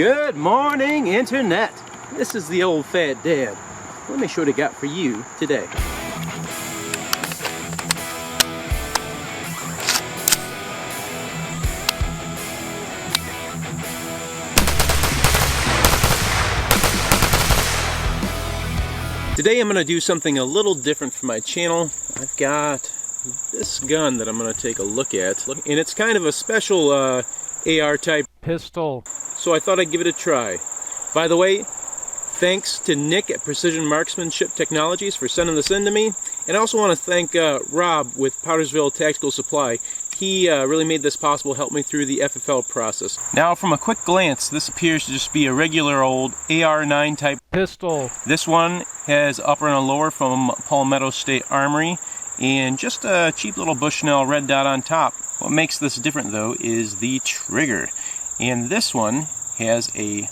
Good morning, Internet. This is the old fat dad. Let me show what I got for you today. Today I'm going to do something a little different for my channel. I've got this gun that I'm going to take a look at, and it's kind of a special AR type pistol, so I thought I'd give it a try. By the way, thanks to Nick at Precision Marksmanship Technologies for sending this in to me, and I also want to thank Rob with Powdersville Tactical Supply. He really made this possible, helped me through the FFL process. Now, from a quick glance, this appears to just be a regular old AR-9 type pistol. This one has upper and a lower from Palmetto State Armory, and just a cheap little Bushnell red dot on top. What makes this different, though, is the trigger. And this one has a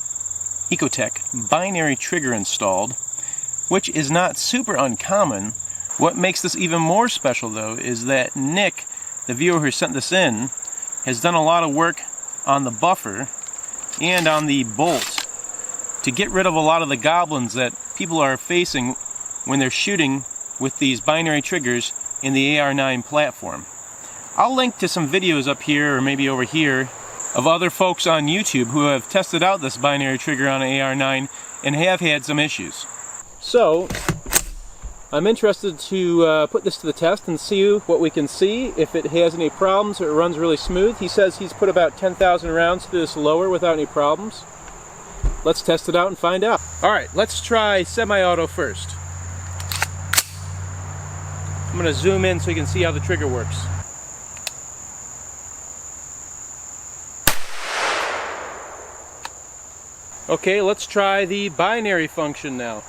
Ecotech binary trigger installed, which is not super uncommon. What makes this even more special, though, is that Nick, the viewer who sent this in, has done a lot of work on the buffer and on the bolt to get rid of a lot of the goblins that people are facing when they're shooting with these binary triggers in the AR-9 platform. I'll link to some videos up here, or maybe over here, of other folks on YouTube who have tested out this binary trigger on an AR-9 and have had some issues. So, I'm interested to put this to the test and see what we can see, if it has any problems or it runs really smooth. He says he's put about 10,000 rounds through this lower without any problems. Let's test it out and find out. Alright, let's try semi-auto first. I'm going to zoom in so you can see how the trigger works. Okay, let's try the binary function now.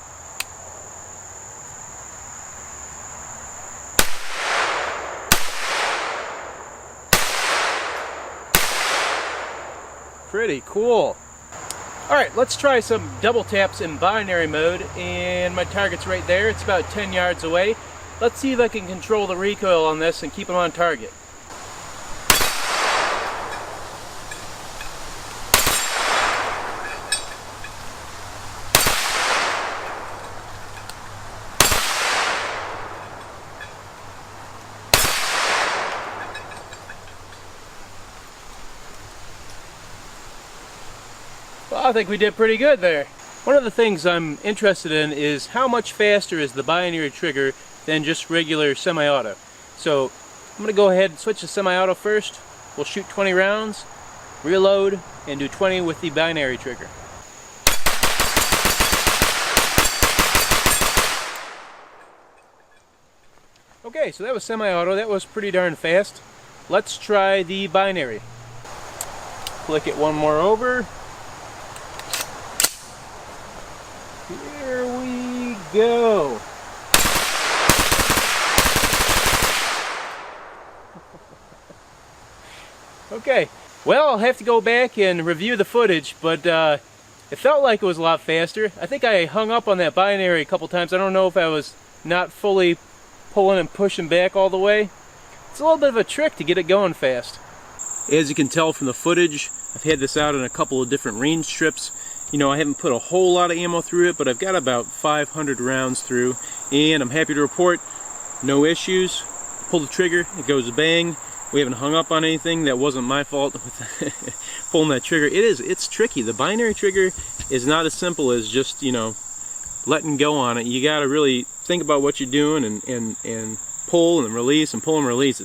Pretty cool. Alright, let's try some double taps in binary mode, and my target's right there. It's about 10 yards away. Let's see if I can control the recoil on this and keep him on target. Well, I think we did pretty good there. One of the things I'm interested in is how much faster is the binary trigger than just regular semi-auto. So I'm going to go ahead and switch to semi-auto first. We'll shoot 20 rounds, reload, and do 20 with the binary trigger. Okay, so that was semi-auto. That was pretty darn fast. Let's try the binary. Flick it one more over. Here we go. Okay, well, I'll have to go back and review the footage, but it felt like it was a lot faster. I think I hung up on that binary a couple times. I don't know if I was not fully pulling and pushing back all the way. It's a little bit of a trick to get it going fast. As you can tell from the footage, I've had this out in a couple of different range strips. You know, I haven't put a whole lot of ammo through it, but I've got about 500 rounds through, and I'm happy to report no issues. Pull the trigger, it goes bang. We haven't hung up on anything. That wasn't my fault with pulling that trigger. It's tricky. The binary trigger is not as simple as just, you know, letting go on it. You got to really think about what you're doing and pull and release and pull and release.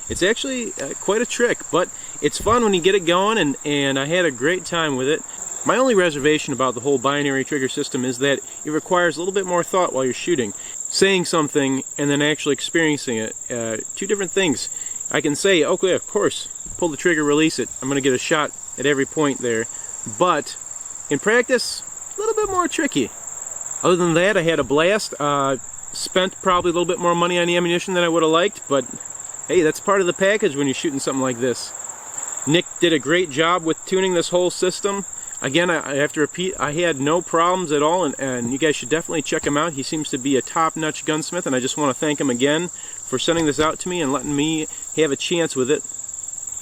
It's actually quite a trick, but it's fun when you get it going, and I had a great time with it. My only reservation about the whole binary trigger system is that it requires a little bit more thought while you're shooting. Saying something and then actually experiencing it, two different things. I can say, okay, of course, pull the trigger, release it. I'm going to get a shot at every point there. But in practice, a little bit more tricky. Other than that, I had a blast. Spent probably a little bit more money on the ammunition than I would have liked, but hey, that's part of the package when you're shooting something like this. Nick did a great job with tuning this whole system. Again, I have to repeat, I had no problems at all, and you guys should definitely check him out. He seems to be a top-notch gunsmith, and I just want to thank him again for sending this out to me and letting me have a chance with it.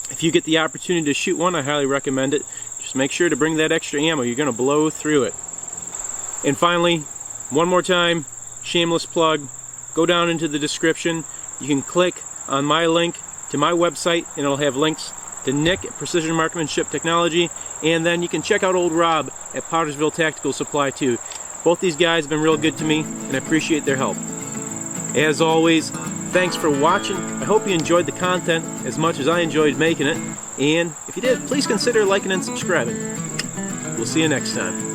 If you get the opportunity to shoot one, I highly recommend it. Just make sure to bring that extra ammo. You're going to blow through it. And finally, one more time, shameless plug, go down into the description. You can click on my link to my website, and it'll have links to Nick at Precision Marksmanship Technology, and then you can check out old Rob at Pottersville Tactical Supply too. Both these guys have been real good to me, and I appreciate their help. As always, thanks for watching. I hope you enjoyed the content as much as I enjoyed making it, and if you did, please consider liking and subscribing. We'll see you next time.